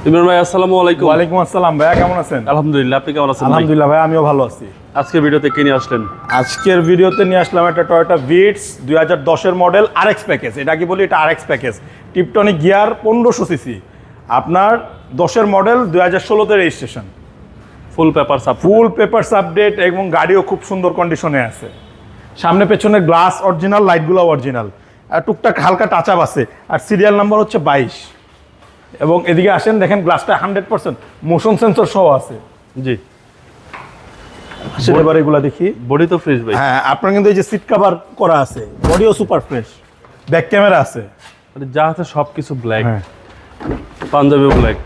ইমরান ভাই আসসালামু আলাইকুম। ওয়ালাইকুম আসসালাম ভাইয়া, কেমন আছেন? আলহামদুলিল্লাহ, আপনি কেমন আছেন? আলহামদুলিল্লাহ ভাই, আমিও ভালো আছি। আজকে ভিডিওতে কি নিয়ে আসলেন? আজকের ভিডিওতে নিয়ে আসলাম একটা টয়োটা ভিটস 2010-এর মডেল RX প্যাকেজ। এটা কি বলি, এটা RX package. Tiptronic gear, 1500 CC, আপনার 10-এর মডেল, 2016-তে registration, full papers up, full papers update এবং গাড়িও খুব সুন্দর কন্ডিশনে আছে। সামনে পেছনের গ্লাস অরিজিনাল, লাইটগুলো অরিজিনাল, আর টুকটাক হালকা টাচ আপ আছে। আর সিরিয়াল নাম্বার হচ্ছে 22। এবং এদিকে আসেন, দেখেন গ্লাসটা 100% মোশন সেন্সর সহ আছে। জি, সেটা এবার এগুলো দেখি। বডি তো ফ্রেশ ভাই। হ্যাঁ, আপনার কিন্তু এই যে সিট কভার করা আছে, বডিও সুপার ফ্রেশ, ব্যাক ক্যামেরা আছে। মানে যা আছে সবকিছু ব্ল্যাক, হ্যাঁ, পাঞ্জাবিও black,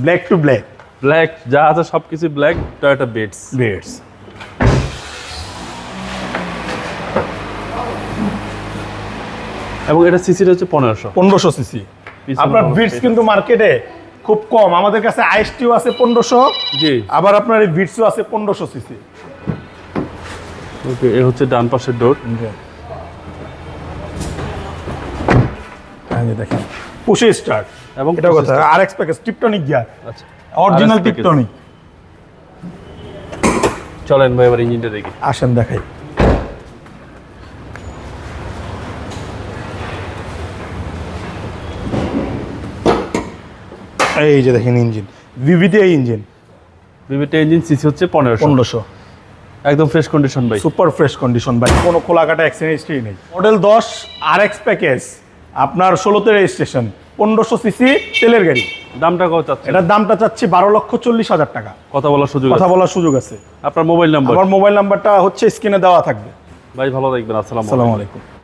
black to black, black যা আছে সবকিছু ব্ল্যাক। Toyota Vitz. ভিটস। এবং এটা সিসি হচ্ছে 1500 সিসি। আপনার ভিটস কিন্তু মার্কেটে খুব কম। আমাদের কাছে আইএসটিও আছে 1500, জি। আবার আপনার এই ভিটসও আছে 1500 সিসি। ওকে, এ হচ্ছে ডান পাশের ডোর। হ্যাঁ, দেখেন পুশে স্টার্ট। এবং এটা কথা RX প্যাকেজ, টিপটনিক গিয়ার, আচ্ছা, অরিজিনাল RX প্যাকেজ। টিপটনিক। চলেন ভাই এবার ইঞ্জিনটা দেখি। আসেন দেখাই। এই যে দেখেন engine, VVT engine, VVT engine, CC হচ্ছে 1500। একদম ফ্রেশ কন্ডিশন ভাই, সুপার ফ্রেশ কন্ডিশন ভাই, কোনো খোলাকাটা অ্যাক্সিডেন্ট হিস্ট্রি নেই। মডেল 10 RX প্যাকেজ, আপনার 16তে রেজিস্ট্রেশন, 1500 সিসি, তেলের গাড়ি। দামটা কত চাচ্ছেন? এটার দামটা চাচ্ছি 12,40,000 টাকা। কথা বলার সুযোগ কথা আছে? বলার সুযোগ আছে। আপনার মোবাইল নাম্বার? আমার মোবাইল নাম্বারটা হচ্ছে স্ক্রিনে দেওয়া থাকবে। ভাই ভালো থাকবেন, আসসালামু আসসালামু আলাইকুম। আলাইকুম।